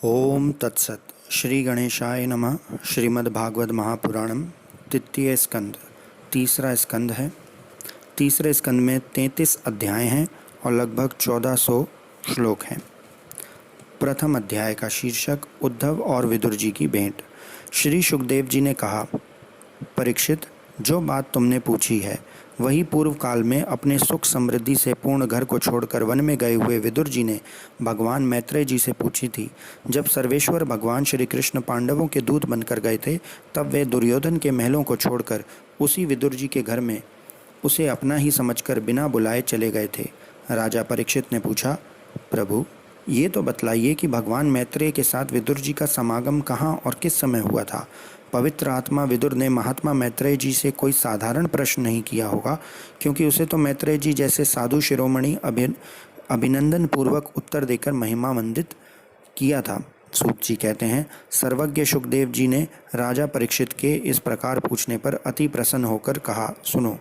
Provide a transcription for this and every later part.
ओम तत्सत। श्री गणेशाय नमः। श्रीमद्भागवत महापुराणम तृतीय स्कंद, तीसरा स्कंद है। तीसरे स्कंद में 33 अध्याय हैं और लगभग 1400 श्लोक हैं। प्रथम अध्याय का शीर्षक उद्धव और विदुर जी की भेंट। श्री सुखदेव जी ने कहा, परीक्षित, जो बात तुमने पूछी है वही पूर्व काल में अपने सुख समृद्धि से पूर्ण घर को छोड़कर वन में गए हुए विदुर जी ने भगवान मैत्रेय जी से पूछी थी। जब सर्वेश्वर भगवान श्री कृष्ण पांडवों के दूत बनकर गए थे, तब वे दुर्योधन के महलों को छोड़कर उसी विदुर जी के घर में उसे अपना ही समझकर बिना बुलाए चले गए थे। राजा परीक्षित ने पूछा, प्रभु, ये तो बतलाइए कि भगवान मैत्रेय के साथ विदुर जी का समागम कहाँ और किस समय हुआ था। पवित्र आत्मा विदुर ने महात्मा मैत्रेय जी से कोई साधारण प्रश्न नहीं किया होगा, क्योंकि उसे तो मैत्रेय जी जैसे साधु शिरोमणि अभिनंदन पूर्वक उत्तर देकर महिमामंडित किया था। सूत जी कहते हैं, सर्वज्ञ सुखदेव जी ने राजा परीक्षित के इस प्रकार पूछने पर अति प्रसन्न होकर कहा, सुनो।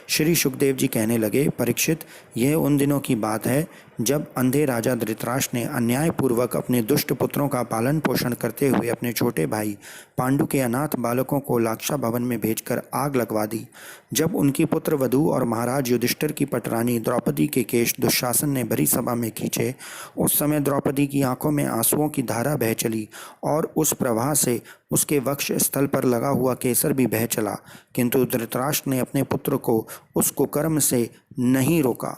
श्री सुखदेव जी कहने लगे, परीक्षित, यह उन दिनों की बात है जब अंधे राजा धृतराष्ट्र ने अन्यायपूर्वक अपने दुष्ट पुत्रों का पालन पोषण करते हुए अपने छोटे भाई पांडु के अनाथ बालकों को लाक्षा भवन में भेजकर आग लगवा दी। जब उनकी पुत्र वधू और महाराज युधिष्ठिर की पटरानी द्रौपदी के केश दुशासन ने भरी सभा में खींचे, उस समय द्रौपदी की आंखों में आंसुओं की धारा बह चली और उस प्रवाह से उसके वक्ष स्थल पर लगा हुआ केसर भी बह चला, किंतु धृतराष्ट्र ने अपने पुत्र को उस कुकर्म से नहीं रोका।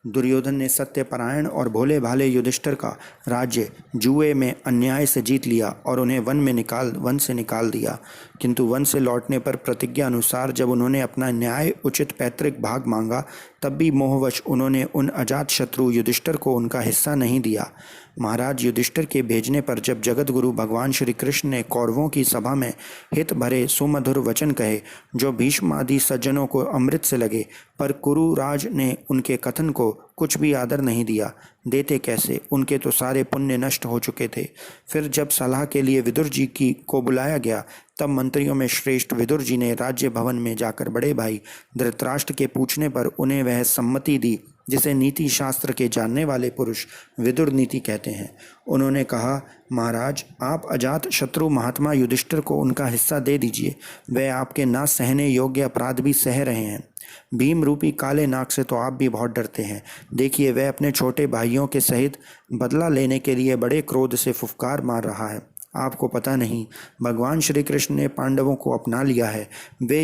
दुर्योधन ने सत्यपरायण और भोले भाले युधिष्ठिर का राज्य जुए में अन्याय से जीत लिया और उन्हें वन से निकाल दिया, किंतु वन से लौटने पर प्रतिज्ञा अनुसार जब उन्होंने अपना न्याय उचित पैतृक भाग मांगा, तब भी मोहवश उन्होंने उन अजात शत्रु युधिष्ठिर को उनका हिस्सा नहीं दिया। महाराज युधिष्ठिर के भेजने पर जब जगत गुरु भगवान श्री कृष्ण ने कौरवों की सभा में हित भरे सुमधुर वचन कहे, जो भीष्म आदि सज्जनों को अमृत से लगे, पर कुरुराज ने उनके कथन को कुछ भी आदर नहीं दिया। देते कैसे, उनके तो सारे पुण्य नष्ट हो चुके थे। फिर जब सलाह के लिए विदुर जी को बुलाया गया, तब मंत्रियों में श्रेष्ठ विदुर जी ने राज्य भवन में जाकर बड़े भाई धृतराष्ट्र के पूछने पर उन्हें वह सम्मति दी जिसे नीति शास्त्र के जानने वाले पुरुष विदुर नीति कहते हैं। उन्होंने कहा, महाराज, आप अजात शत्रु महात्मा युधिष्ठिर को उनका हिस्सा दे दीजिए। वह आपके ना सहने योग्य अपराध भी सह रहे हैं। भीम रूपी काले नाग से तो आप भी बहुत डरते हैं। देखिए, वह अपने छोटे भाइयों के सहित बदला लेने के लिए बड़े क्रोध से फुफकार मार रहा है। आपको पता नहीं, भगवान श्री कृष्ण ने पांडवों को अपना लिया है। वे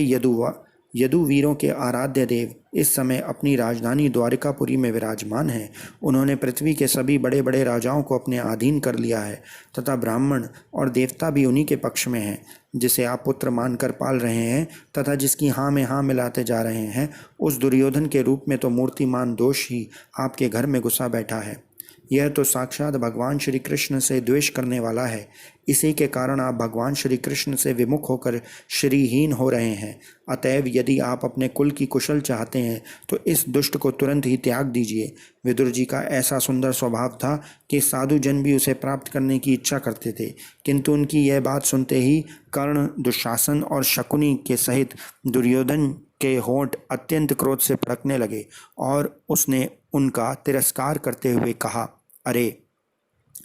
यदुवीरों के आराध्य देव इस समय अपनी राजधानी द्वारिकापुरी में विराजमान हैं। उन्होंने पृथ्वी के सभी बड़े बड़े राजाओं को अपने अधीन कर लिया है तथा ब्राह्मण और देवता भी उन्हीं के पक्ष में हैं। जिसे आप पुत्र मानकर पाल रहे हैं तथा जिसकी हाँ में हाँ मिलाते जा रहे हैं, उस दुर्योधन के रूप में तो मूर्तिमान दोष ही आपके घर में घुसा बैठा है। यह तो साक्षात भगवान श्री कृष्ण से द्वेष करने वाला है। इसी के कारण आप भगवान श्री कृष्ण से विमुख होकर श्रीहीन हो रहे हैं। अतएव यदि आप अपने कुल की कुशल चाहते हैं तो इस दुष्ट को तुरंत ही त्याग दीजिए। विदुर जी का ऐसा सुंदर स्वभाव था कि साधु जन भी उसे प्राप्त करने की इच्छा करते थे, किंतु उनकी यह बात सुनते ही कर्ण, दुशासन और शकुनी के सहित दुर्योधन के होंठ अत्यंत क्रोध से भड़कने लगे और उसने उनका तिरस्कार करते हुए कहा, अरे,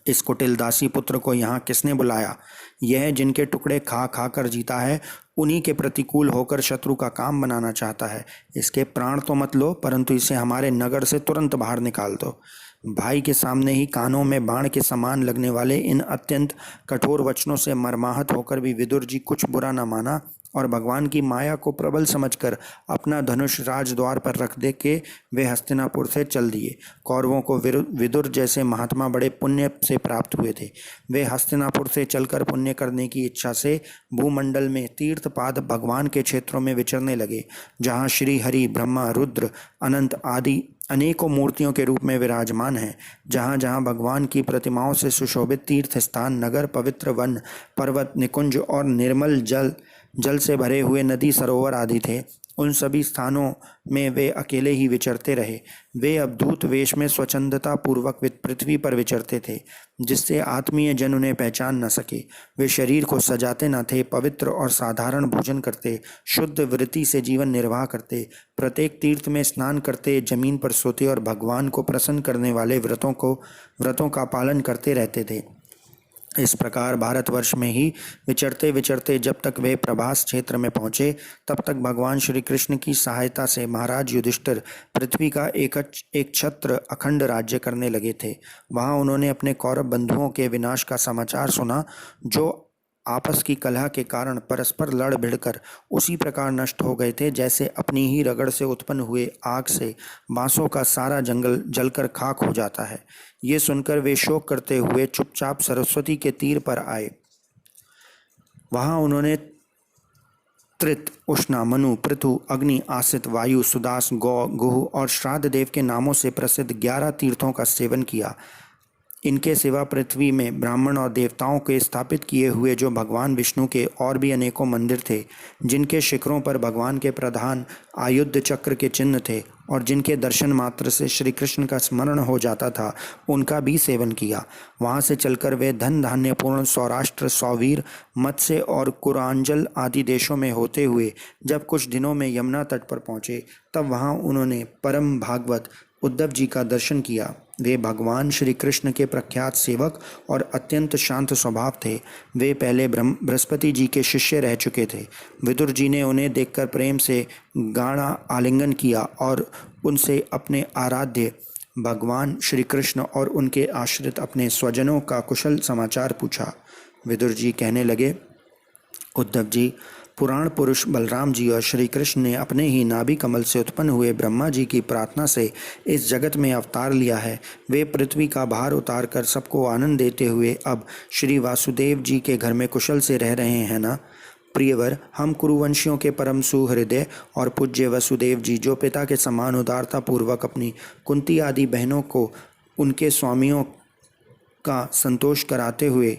इस कुटिल दासी पुत्र को यहाँ किसने बुलाया? यह जिनके टुकड़े खा खा कर जीता है, उन्हीं के प्रतिकूल होकर शत्रु का काम बनाना चाहता है। इसके प्राण तो मत लो, परंतु इसे हमारे नगर से तुरंत बाहर निकाल दो। भाई के सामने ही कानों में बाण के समान लगने वाले इन अत्यंत कठोर वचनों से मर्माहत होकर भी विदुर जी कुछ बुरा न माना और भगवान की माया को प्रबल समझकर अपना धनुष राजद्वार पर रख दे के वे हस्तिनापुर से चल दिए। कौरवों को विदुर जैसे महात्मा बड़े पुण्य से प्राप्त हुए थे। वे हस्तिनापुर से चलकर पुण्य करने की इच्छा से भूमंडल में तीर्थपाद भगवान के क्षेत्रों में विचरने लगे, जहाँ श्री हरि, ब्रह्मा, रुद्र, अनंत आदि अनेकों मूर्तियों के रूप में विराजमान हैं। जहाँ जहाँ भगवान की प्रतिमाओं से सुशोभित तीर्थ स्थान, नगर, पवित्र वन, पर्वत, निकुंज और निर्मल जल से भरे हुए नदी, सरोवर आदि थे, उन सभी स्थानों में वे अकेले ही विचरते रहे। वे अवधूत वेश में स्वच्छंदता पूर्वक पृथ्वी पर विचरते थे, जिससे आत्मीय जन उन्हें पहचान न सके। वे शरीर को सजाते न थे, पवित्र और साधारण भोजन करते, शुद्ध वृत्ति से जीवन निर्वाह करते, प्रत्येक तीर्थ में स्नान करते, जमीन पर सोते और भगवान को प्रसन्न करने वाले व्रतों का पालन करते रहते थे। इस प्रकार भारतवर्ष में ही विचरते विचरते जब तक वे प्रभास क्षेत्र में पहुँचे, तब तक भगवान श्री कृष्ण की सहायता से महाराज युधिष्ठिर पृथ्वी का एक छत्र अखंड राज्य करने लगे थे। वहाँ उन्होंने अपने कौरव बंधुओं के विनाश का समाचार सुना, जो आपस की कलह के कारण परस्पर लड़ भिड़कर उसी प्रकार नष्ट हो गए थे, जैसे अपनी ही रगड़ से उत्पन्न हुए आग से बांसों का सारा जंगल जलकर खाक हो जाता है। ये सुनकर वे शोक करते हुए चुपचाप सरस्वती के तीर पर आए। वहां उन्होंने त्रित, उष्णा, मनु, पृथु, अग्नि, आसित, वायु, सुदास, गौ, गुह और श्राद्ध देव के नामों से प्रसिद्ध 11 तीर्थों का सेवन किया। इनके सिवा पृथ्वी में ब्राह्मण और देवताओं के स्थापित किए हुए जो भगवान विष्णु के और भी अनेकों मंदिर थे, जिनके शिखरों पर भगवान के प्रधान आयुध चक्र के चिन्ह थे और जिनके दर्शन मात्र से श्री कृष्ण का स्मरण हो जाता था, उनका भी सेवन किया। वहाँ से चलकर वे धन धान्यपूर्ण सौराष्ट्र, सौवीर, मत्स्य और कुरांजल आदि देशों में होते हुए जब कुछ दिनों में यमुना तट पर पहुँचे, तब वहाँ उन्होंने परम भागवत उद्धव जी का दर्शन किया। वे भगवान श्री कृष्ण के प्रख्यात सेवक और अत्यंत शांत स्वभाव थे। वे पहले बृहस्पति जी के शिष्य रह चुके थे। विदुर जी ने उन्हें देखकर प्रेम से गाढ़ा आलिंगन किया और उनसे अपने आराध्य भगवान श्री कृष्ण और उनके आश्रित अपने स्वजनों का कुशल समाचार पूछा। विदुर जी कहने लगे, उद्धव जी, पुराण पुरुष बलराम जी और श्री कृष्ण ने अपने ही नाभि कमल से उत्पन्न हुए ब्रह्मा जी की प्रार्थना से इस जगत में अवतार लिया है। वे पृथ्वी का भार उतार कर सबको आनंद देते हुए अब श्री वासुदेव जी के घर में कुशल से रह रहे हैं ना। प्रियवर, हम कुरुवंशियों के परम सुहृदय और पूज्य वसुदेव जी, जो पिता के समान उदारता पूर्वक अपनी कुंती आदि बहनों को उनके स्वामियों का संतोष कराते हुए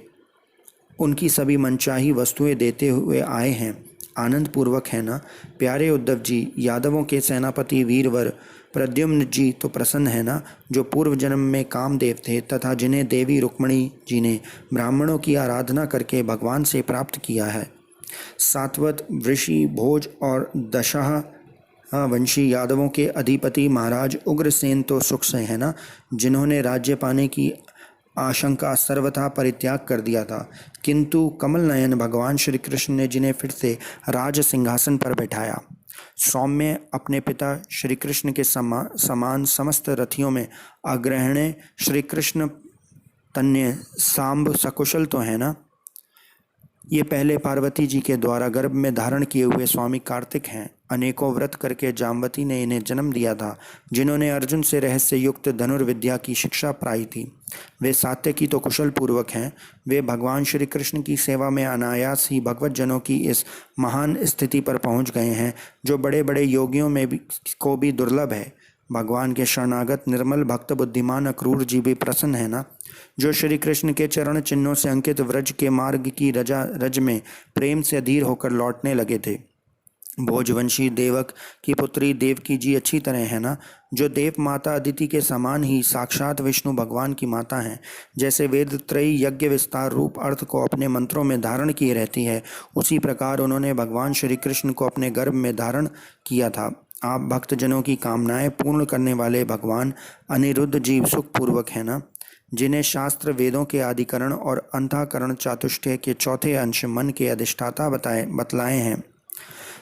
उनकी सभी मनचाही वस्तुएं देते हुए आए हैं, आनंद पूर्वक है ना। प्यारे उद्धव जी, यादवों के सेनापति वीरवर प्रद्युम्न जी तो प्रसन्न है ना, जो पूर्व जन्म में कामदेव थे तथा जिन्हें देवी रुक्मणी जी ने ब्राह्मणों की आराधना करके भगवान से प्राप्त किया है। सात्वत, वृषि, भोज और दशाह वंशी यादवों के अधिपति महाराज उग्रसेन तो सुख से है ना, जिन्होंने राज्य पाने की आशंका सर्वथा परित्याग कर दिया था, किंतु कमल नयन भगवान श्री कृष्ण ने जिन्हें फिर से राज सिंहासन पर बैठाया। सौम्य, अपने पिता श्री कृष्ण के समान समस्त रथियों में अग्रहण्य श्री कृष्ण तन्य सांब सकुशल तो है ना। ये पहले पार्वती जी के द्वारा गर्भ में धारण किए हुए स्वामी कार्तिक हैं। अनेकों व्रत करके जामवती ने इन्हें जन्म दिया था, जिन्होंने अर्जुन से रहस्य युक्त धनुर्विद्या की शिक्षा पाई थी। वे सात्यकी तो कुशल पूर्वक हैं। वे भगवान श्री कृष्ण की सेवा में अनायास ही भगवत जनों की इस महान स्थिति पर पहुंच गए हैं, जो बड़े बड़े योगियों में को भी दुर्लभ है। भगवान के शरणागत निर्मल भक्त बुद्धिमान अक्रूर जी भी प्रसन्न है ना, जो श्री कृष्ण के चरण चिन्हों से अंकित व्रज के मार्ग की रज में प्रेम से अधीर होकर लौटने लगे थे। भोजवंशी देवक की पुत्री देवकी जी अच्छी तरह है ना, जो देव माता अदिति के समान ही साक्षात विष्णु भगवान की माता हैं। जैसे वेद त्रयी यज्ञ विस्तार रूप अर्थ को अपने मंत्रों में धारण किए रहती है, उसी प्रकार उन्होंने भगवान श्री कृष्ण को अपने गर्भ में धारण किया था। आप भक्तजनों की कामनाएं पूर्ण करने वाले भगवान अनिरुद्ध जीव सुखपूर्वक है ना, जिन्हें शास्त्र वेदों के आदिकरण और अंतःकरण चातुष्टय के चौथे अंश मन के अधिष्ठाता बतलाए हैं।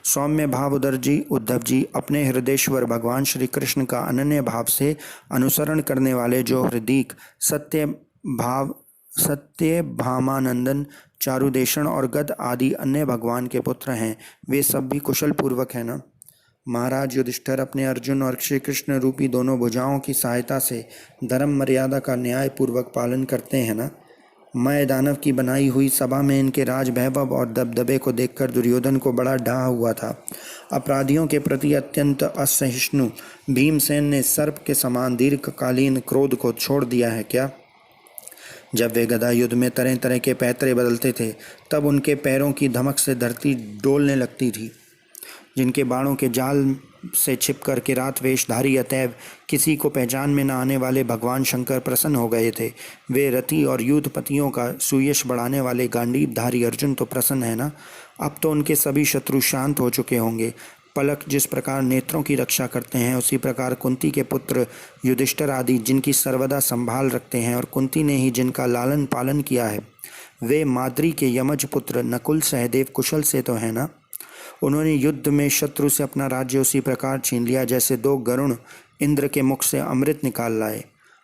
सौम्य भाव उद्धव जी, अपने हृदयेश्वर भगवान श्री कृष्ण का अनन्य भाव से अनुसरण करने वाले जो हृदीक सत्य भामानंदन, चारुदेशन और गद आदि अन्य भगवान के पुत्र हैं, वे सब भी कुशल पूर्वक है ना। महाराज युधिष्ठिर अपने अर्जुन और श्री कृष्ण रूपी दोनों भुजाओं की सहायता से धर्म मर्यादा का न्याय पूर्वक पालन करते हैं ना। मैं दानव की बनाई हुई सभा में इनके राज वैभव और दबदबे को देखकर दुर्योधन को बड़ा डाह हुआ था। अपराधियों के प्रति अत्यंत असहिष्णु भीमसेन ने सर्प के समान दीर्घकालीन क्रोध को छोड़ दिया है क्या। जब वे गदा युद्ध में तरह तरह के पैतरे बदलते थे, तब उनके पैरों की धमक से धरती डोलने लगती थी। जिनके बाणों के जाल से छिपकर किरात वेशधारी अतएव किसी को पहचान में न आने वाले भगवान शंकर प्रसन्न हो गए थे। वे रति और युद्धपतियों का सुयश बढ़ाने वाले गांडीवधारी अर्जुन तो प्रसन्न है ना। अब तो उनके सभी शत्रु शांत हो चुके होंगे। पलक जिस प्रकार नेत्रों की रक्षा करते हैं, उसी प्रकार कुंती के पुत्र युधिष्ठिर आदि जिनकी सर्वदा संभाल रखते हैं और कुंती ने ही जिनका लालन पालन किया है, वे माद्री के यमज पुत्र नकुल सहदेव कुशल से तो है ना। उन्होंने युद्ध में शत्रु से अपना राज्य उसी प्रकार छीन लिया जैसे दो गरुण इंद्र के मुख से अमृत निकाल लाए।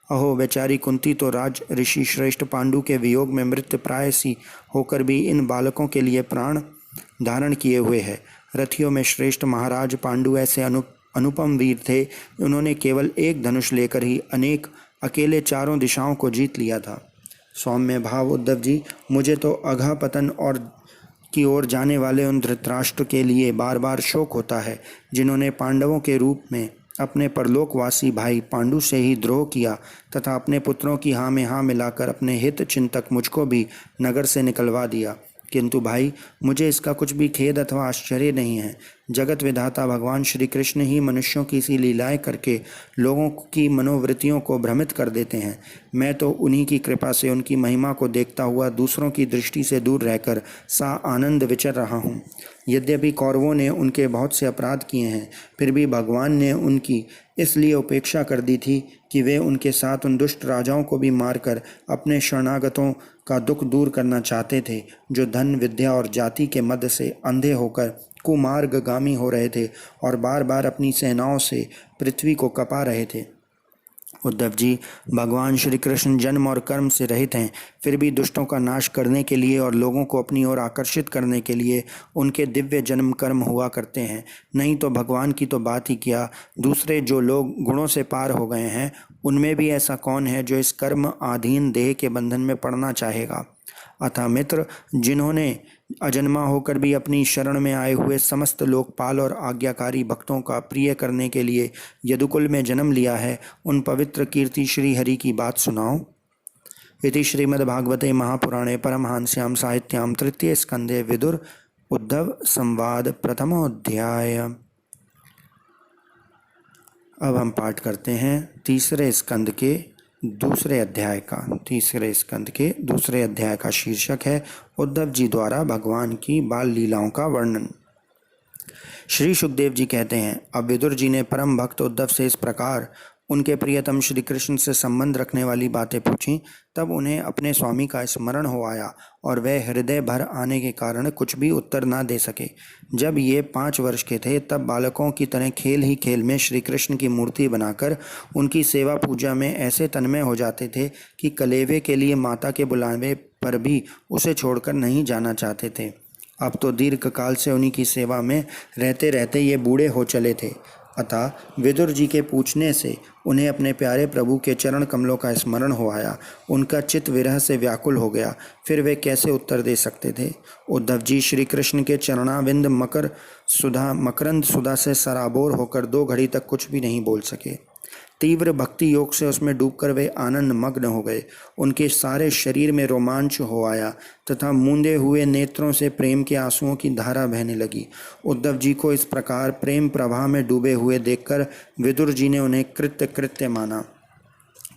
अहो बेचारी कुंती तो राज ऋषि श्रेष्ठ पांडु के वियोग में मृत्यु प्राय सी होकर भी इन बालकों के लिए प्राण धारण किए हुए है। रथियों में श्रेष्ठ महाराज पांडु ऐसे अनुपम वीर थे। उन्होंने केवल एक धनुष लेकर ही अकेले चारों दिशाओं को जीत लिया था। सौम्य भाव उद्धव जी, मुझे तो अघा पतन और की ओर जाने वाले उन धृतराष्ट्र के लिए बार बार शोक होता है, जिन्होंने पांडवों के रूप में अपने परलोकवासी भाई पांडु से ही द्रोह किया तथा अपने पुत्रों की हाँ में हाँ मिलाकर अपने हित चिंतक मुझको भी नगर से निकलवा दिया। किंतु भाई, मुझे इसका कुछ भी खेद अथवा आश्चर्य नहीं है। जगत विधाता भगवान श्री कृष्ण ही मनुष्यों की सी लीलाएं करके लोगों की मनोवृत्तियों को भ्रमित कर देते हैं। मैं तो उन्हीं की कृपा से उनकी महिमा को देखता हुआ दूसरों की दृष्टि से दूर रहकर सा आनंद विचर रहा हूँ। यद्यपि कौरवों ने उनके बहुत से अपराध किए हैं, फिर भी भगवान ने उनकी इसलिए उपेक्षा कर दी थी कि वे उनके साथ उन दुष्ट राजाओं को भी मारकर अपने शरणागतों का दुख दूर करना चाहते थे, जो धन विद्या और जाति के मद से अंधे होकर कुमार्गगामी हो रहे थे और बार बार अपनी सेनाओं से पृथ्वी को कपा रहे थे। उद्धव जी, भगवान श्री कृष्ण जन्म और कर्म से रहित हैं, फिर भी दुष्टों का नाश करने के लिए और लोगों को अपनी ओर आकर्षित करने के लिए उनके दिव्य जन्म कर्म हुआ करते हैं। नहीं तो भगवान की तो बात ही क्या, दूसरे जो लोग गुणों से पार हो गए हैं, उनमें भी ऐसा कौन है जो इस कर्म आधीन देह के बंधन में पड़ना चाहेगा। अतः मित्र, जिन्होंने अजन्मा होकर भी अपनी शरण में आए हुए समस्त लोकपाल और आज्ञाकारी भक्तों का प्रिय करने के लिए यदुकुल में जन्म लिया है, उन पवित्र कीर्ति श्री हरि की बात सुनाओ। इति श्रीमद्भागवते महापुराणे परमहंस्यां साहित्यां तृतीय स्कंधे विदुर उद्धव संवाद प्रथमोऽध्याय। अब हम पाठ करते हैं तीसरे स्कंध के दूसरे अध्याय का। तीसरे स्कंध के दूसरे अध्याय का शीर्षक है उद्धव जी द्वारा भगवान की बाल लीलाओं का वर्णन। श्री सुखदेव जी कहते हैं, अब विदुर जी ने परम भक्त उद्धव से इस प्रकार उनके प्रियतम श्री कृष्ण से संबंध रखने वाली बातें पूछीं। तब उन्हें अपने स्वामी का स्मरण हो आया और वे हृदय भर आने के कारण कुछ भी उत्तर ना दे सके। जब ये 5 वर्ष के थे, तब बालकों की तरह खेल ही खेल में श्री कृष्ण की मूर्ति बनाकर उनकी सेवा पूजा में ऐसे तन्मय हो जाते थे कि कलेवे के लिए माता के बुलावे पर भी उसे छोड़कर नहीं जाना चाहते थे। अब तो दीर्घ काल से उन्हीं की सेवा में रहते रहते ये बूढ़े हो चले थे। अतः विदुर जी के पूछने से उन्हें अपने प्यारे प्रभु के चरण कमलों का स्मरण हो आया। उनका चित्त विरह से व्याकुल हो गया। फिर वे कैसे उत्तर दे सकते थे। उद्धव जी श्री कृष्ण के चरणाविंद मकरंद सुधा से सराबोर होकर 2 घड़ी तक कुछ भी नहीं बोल सके। तीव्र भक्ति योग से उसमें डूबकर वे आनंद मग्न हो गए। उनके सारे शरीर में रोमांच हो आया तथा मूंदे हुए नेत्रों से प्रेम के आंसुओं की धारा बहने लगी। उद्धव जी को इस प्रकार प्रेम प्रवाह में डूबे हुए देखकर विदुर जी ने उन्हें कृत्य माना।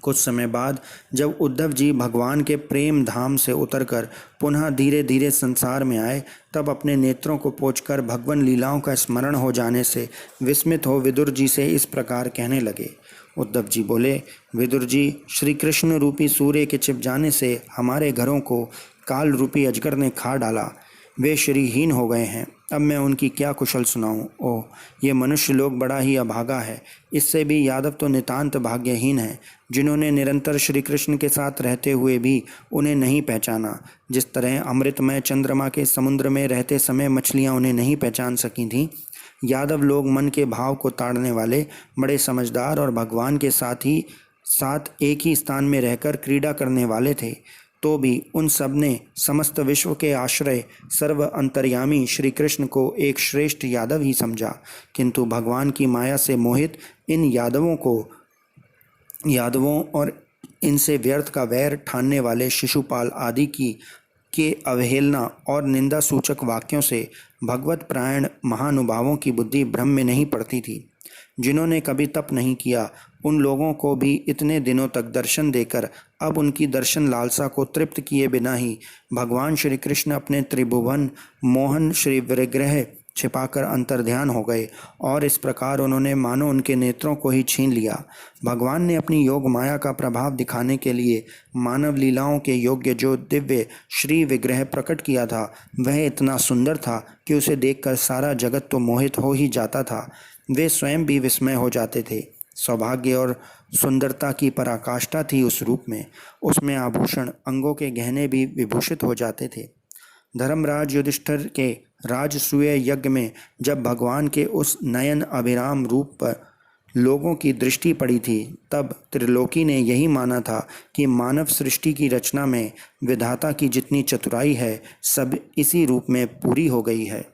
कुछ समय बाद जब उद्धव जी भगवान के प्रेम धाम से उतरकर पुनः धीरे धीरे संसार में आए, तब अपने नेत्रों को पोंछकर भगवान लीलाओं का स्मरण हो जाने से विस्मित हो विदुर जी से इस प्रकार कहने लगे। उद्धव जी बोले, विदुर जी, श्री कृष्ण रूपी सूर्य के छिप जाने से हमारे घरों को काल रूपी अजगर ने खा डाला। वे श्रीहीन हो गए हैं। अब मैं उनकी क्या कुशल सुनाऊं। ओह, ये मनुष्य लोग बड़ा ही अभागा है। इससे भी यादव तो नितांत भाग्यहीन है, जिन्होंने निरंतर श्री कृष्ण के साथ रहते हुए भी उन्हें नहीं पहचाना। जिस तरह अमृतमय चंद्रमा के समुद्र में रहते समय मछलियां उन्हें नहीं पहचान सकी थीं, यादव लोग मन के भाव को ताड़ने वाले, बड़े समझदार और भगवान के साथ एक ही स्थान में रहकर क्रीड़ा करने वाले थे। तो भी उन सब ने समस्त विश्व के आश्रय सर्व अंतर्यामी श्री कृष्ण को एक श्रेष्ठ यादव ही समझा। किंतु भगवान की माया से मोहित इन यादवों और इनसे व्यर्थ का वैर ठानने वाले शिशुपाल आदि की के अवहेलना और निंदा सूचक वाक्यों से भगवत परायण महानुभावों की बुद्धि भ्रम में नहीं पड़ती थी। जिन्होंने कभी तप नहीं किया, उन लोगों को भी इतने दिनों तक दर्शन देकर अब उनकी दर्शन लालसा को तृप्त किए बिना ही भगवान श्री कृष्ण अपने त्रिभुवन मोहन श्री विग्रह छिपाकर अंतर्ध्यान हो गए और इस प्रकार उन्होंने मानो उनके नेत्रों को ही छीन लिया। भगवान ने अपनी योग माया का प्रभाव दिखाने के लिए मानव लीलाओं के योग्य जो दिव्य श्री विग्रह प्रकट किया था, वह इतना सुंदर था कि उसे देखकर सारा जगत तो मोहित हो ही जाता था। वे स्वयं भी विस्मय हो जाते थे। सौभाग्य और सुंदरता की पराकाष्ठा थी उस रूप में। उसमें आभूषण, अंगों के गहने भी विभूषित हो जाते थे। धर्मराज युधिष्ठिर के राजसूय यज्ञ में जब भगवान के उस नयन अभिराम रूप पर लोगों की दृष्टि पड़ी थी, तब त्रिलोकी ने यही माना था कि मानव सृष्टि की रचना में विधाता की जितनी चतुराई है, सब इसी रूप में पूरी हो गई है।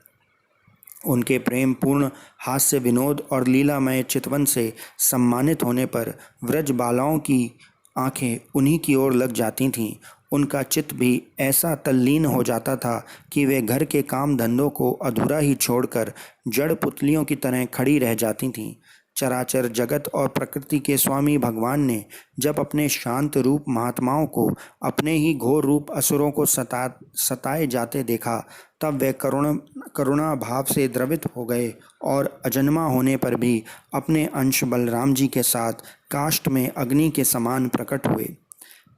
उनके प्रेम पूर्ण हास्य विनोद और लीलामय चितवन से सम्मानित होने पर व्रज बालाओं की आंखें उन्हीं की ओर लग जाती थीं। उनका चित्त भी ऐसा तल्लीन हो जाता था कि वे घर के काम धंधों को अधूरा ही छोड़कर जड़ पुतलियों की तरह खड़ी रह जाती थीं। चराचर जगत और प्रकृति के स्वामी भगवान ने जब अपने शांत रूप महात्माओं को अपने ही घोर रूप असुरों को सताए जाते देखा, तब वे करुणा भाव से द्रवित हो गए और अजन्मा होने पर भी अपने अंश बलराम जी के साथ काष्ठ में अग्नि के समान प्रकट हुए।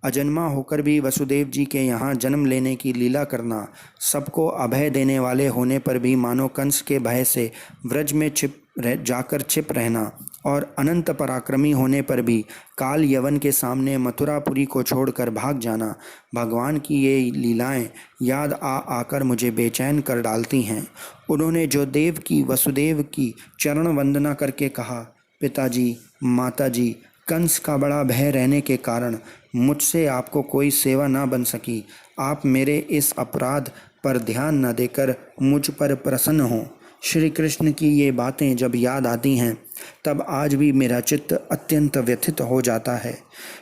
अजन्मा होकर भी वसुदेव जी के यहाँ जन्म लेने की लीला करना, सबको अभय देने वाले होने पर भी मानो कंस के भय से व्रज में जाकर छिप रहना और अनंत पराक्रमी होने पर भी काल यवन के सामने मथुरापुरी को छोड़कर भाग जाना, भगवान की ये लीलाएं याद आकर मुझे बेचैन कर डालती हैं। उन्होंने जो देव की वसुदेव की चरण वंदना करके कहा, पिताजी माताजी, कंस का बड़ा भय रहने के कारण मुझसे आपको कोई सेवा ना बन सकी। आप मेरे इस अपराध पर ध्यान न देकर मुझ पर प्रसन्न हों। श्री कृष्ण की ये बातें जब याद आती हैं, तब आज भी मेरा चित्त अत्यंत व्यथित हो जाता है।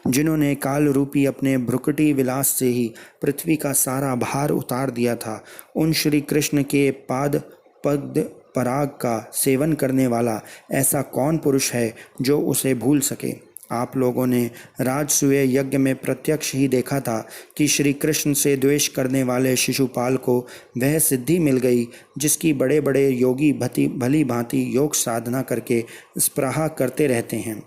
जिन्होंने काल रूपी अपने भ्रुकुटी विलास से ही पृथ्वी का सारा भार उतार दिया था, उन श्री कृष्ण के पाद पद्म पराग का सेवन करने वाला ऐसा कौन पुरुष है जो उसे भूल सके। आप लोगों ने राजसूय यज्ञ में प्रत्यक्ष ही देखा था कि श्री कृष्ण से द्वेष करने वाले शिशुपाल को वह सिद्धि मिल गई जिसकी बड़े बड़े योगी भली भांति योग साधना करके स्पृहा करते रहते हैं।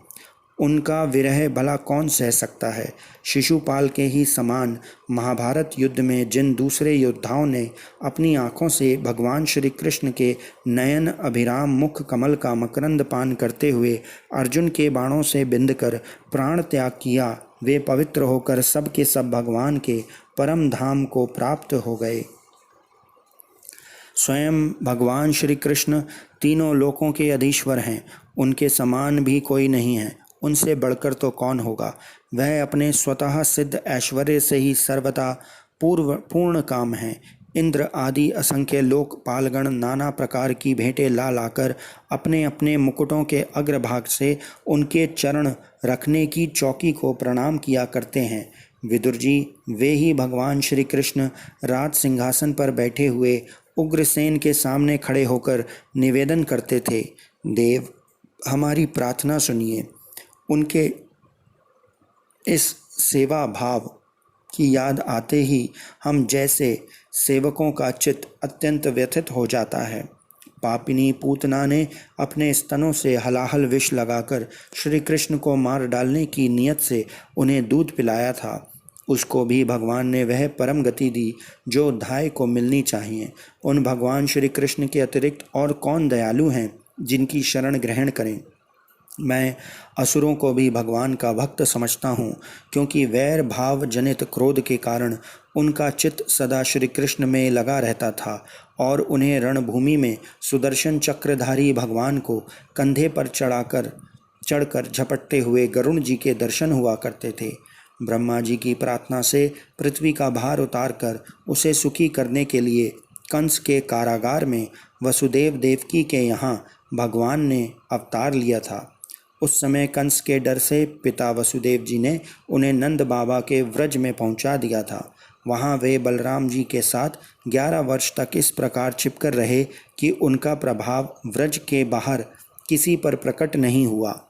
उनका विरह भला कौन सह सकता है। शिशुपाल के ही समान महाभारत युद्ध में जिन दूसरे योद्धाओं ने अपनी आँखों से भगवान श्री कृष्ण के नयन अभिराम मुख कमल का मकरंद पान करते हुए अर्जुन के बाणों से बिंधकर प्राण त्याग किया, वे पवित्र होकर सब के सब भगवान के परम धाम को प्राप्त हो गए। स्वयं भगवान श्री कृष्ण तीनों लोकों के अधीश्वर हैं। उनके समान भी कोई नहीं है, उनसे बढ़कर तो कौन होगा। वह अपने स्वतः सिद्ध ऐश्वर्य से ही सर्वथा पूर्ण काम हैं। इंद्र आदि असंख्य लोकपालगण नाना प्रकार की भेंटें ला लाकर अपने अपने मुकुटों के अग्रभाग से उनके चरण रखने की चौकी को प्रणाम किया करते हैं। विदुर जी, वे ही भगवान श्री कृष्ण राज सिंहासन पर बैठे हुए उग्रसेन के सामने खड़े होकर निवेदन करते थे, देव हमारी प्रार्थना सुनिए। उनके इस सेवा भाव की याद आते ही हम जैसे सेवकों का चित्त अत्यंत व्यथित हो जाता है। पापिनी पूतना ने अपने स्तनों से हलाहल विष लगाकर श्री कृष्ण को मार डालने की नियत से उन्हें दूध पिलाया था। उसको भी भगवान ने वह परम गति दी जो धाय को मिलनी चाहिए। उन भगवान श्री कृष्ण के अतिरिक्त और कौन दयालु हैं जिनकी शरण ग्रहण करें। मैं असुरों को भी भगवान का भक्त समझता हूँ, क्योंकि वैर भाव जनित क्रोध के कारण उनका चित्त सदा श्री कृष्ण में लगा रहता था और उन्हें रणभूमि में सुदर्शन चक्रधारी भगवान को कंधे पर चढ़कर झपटते हुए गरुण जी के दर्शन हुआ करते थे। ब्रह्मा जी की प्रार्थना से पृथ्वी का भार उतारकर उसे सुखी करने के लिए कंस के कारागार में वसुदेव देवकी के यहाँ भगवान ने अवतार लिया था। उस समय कंस के डर से पिता वसुदेव जी ने उन्हें नंद बाबा के व्रज में पहुंचा दिया था। वहाँ वे बलराम जी के साथ 11 वर्ष तक इस प्रकार छिपकर रहे कि उनका प्रभाव व्रज के बाहर किसी पर प्रकट नहीं हुआ।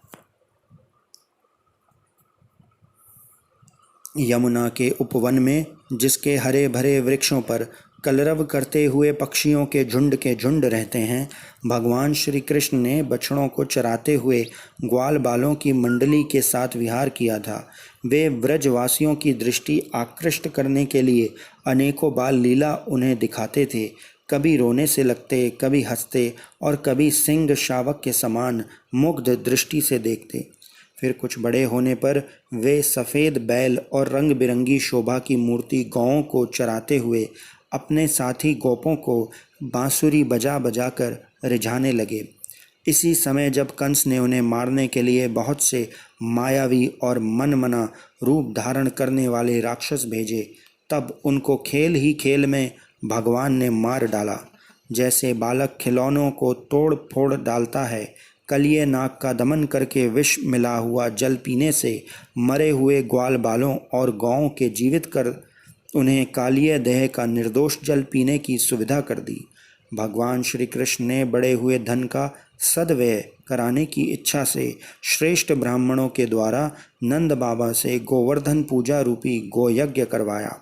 यमुना के उपवन में, जिसके हरे भरे वृक्षों पर कलरव करते हुए पक्षियों के झुंड रहते हैं, भगवान श्री कृष्ण ने बछड़ों को चराते हुए ग्वाल बालों की मंडली के साथ विहार किया था। वे व्रजवासियों की दृष्टि आकृष्ट करने के लिए अनेकों बाल लीला उन्हें दिखाते थे। कभी रोने से लगते, कभी हंसते और कभी सिंह शावक के समान मुग्ध दृष्टि से देखते। फिर कुछ बड़े होने पर वे सफ़ेद बैल और रंग बिरंगी शोभा की मूर्ति गौओं को चराते हुए अपने साथी गोपों को बांसुरी बजा बजा कर रिझाने लगे। इसी समय जब कंस ने उन्हें मारने के लिए बहुत से मायावी और मनमना रूप धारण करने वाले राक्षस भेजे, तब उनको खेल ही खेल में भगवान ने मार डाला। जैसे बालक खिलौनों को तोड़ फोड़ डालता है, कलिए नाग का दमन करके विष मिला हुआ जल पीने से मरे हुए ग्वाल बालों और गौओं के जीवित कर उन्हें कालिए देह का निर्दोष जल पीने की सुविधा कर दी। भगवान श्री कृष्ण ने बड़े हुए धन का सद्व्यय कराने की इच्छा से श्रेष्ठ ब्राह्मणों के द्वारा नंद बाबा से गोवर्धन पूजा रूपी गोयज्ञ करवाया।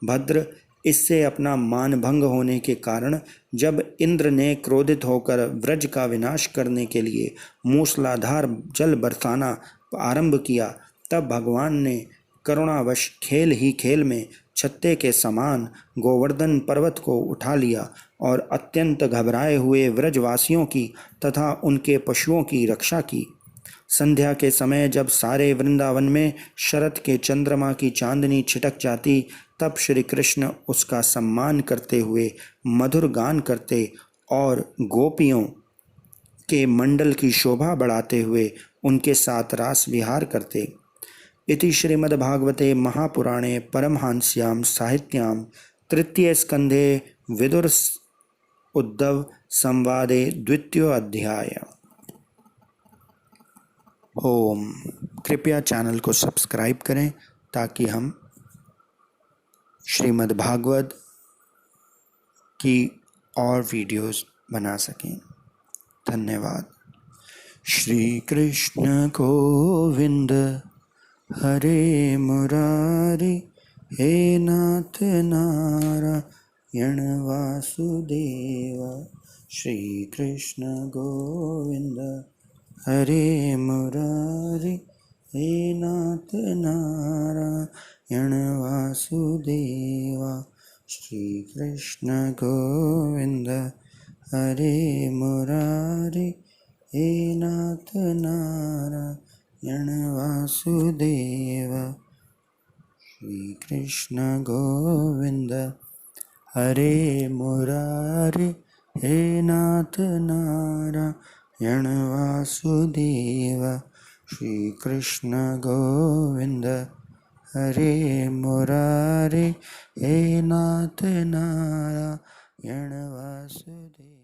भद्र, इससे अपना मान भंग होने के कारण जब इंद्र ने क्रोधित होकर व्रज का विनाश करने के लिए मूसलाधार जल बरसाना आरंभ किया, तब भगवान ने करुणावश खेल ही खेल में छत्ते के समान गोवर्धन पर्वत को उठा लिया और अत्यंत घबराए हुए व्रजवासियों की तथा उनके पशुओं की रक्षा की। संध्या के समय जब सारे वृंदावन में शरत के चंद्रमा की चांदनी छिटक जाती, तब श्री कृष्ण उसका सम्मान करते हुए मधुर गान करते और गोपियों के मंडल की शोभा बढ़ाते हुए उनके साथ रास विहार करते। इति श्रीमद्भागवते महापुराणे परमहंस्यां साहित्यां तृतीय स्कंधे विदुर उद्धव संवादे द्वितीयो अध्याय। ओम। कृपया चैनल को सब्सक्राइब करें ताकि हम श्रीमद् भागवत की और वीडियोस बना सकें। धन्यवाद। श्री कृष्ण गोविंद हरे मुरारी, हे नाथ नारायण वासुदेव। श्री कृष्ण गोविंद हरे मुरारी, हे नाथ नारायण वासुदेव। श्री कृष्ण गोविंद हरे मुरारी, हे नाथ नारायण वासुदेव। श्री कृष्ण गोविंद हरे मुरारी, हे नाथ नारायण वासुदेव। श्री कृष्ण गोविंद हरे मुरारी, हे नाथ नारायण वासुदेव।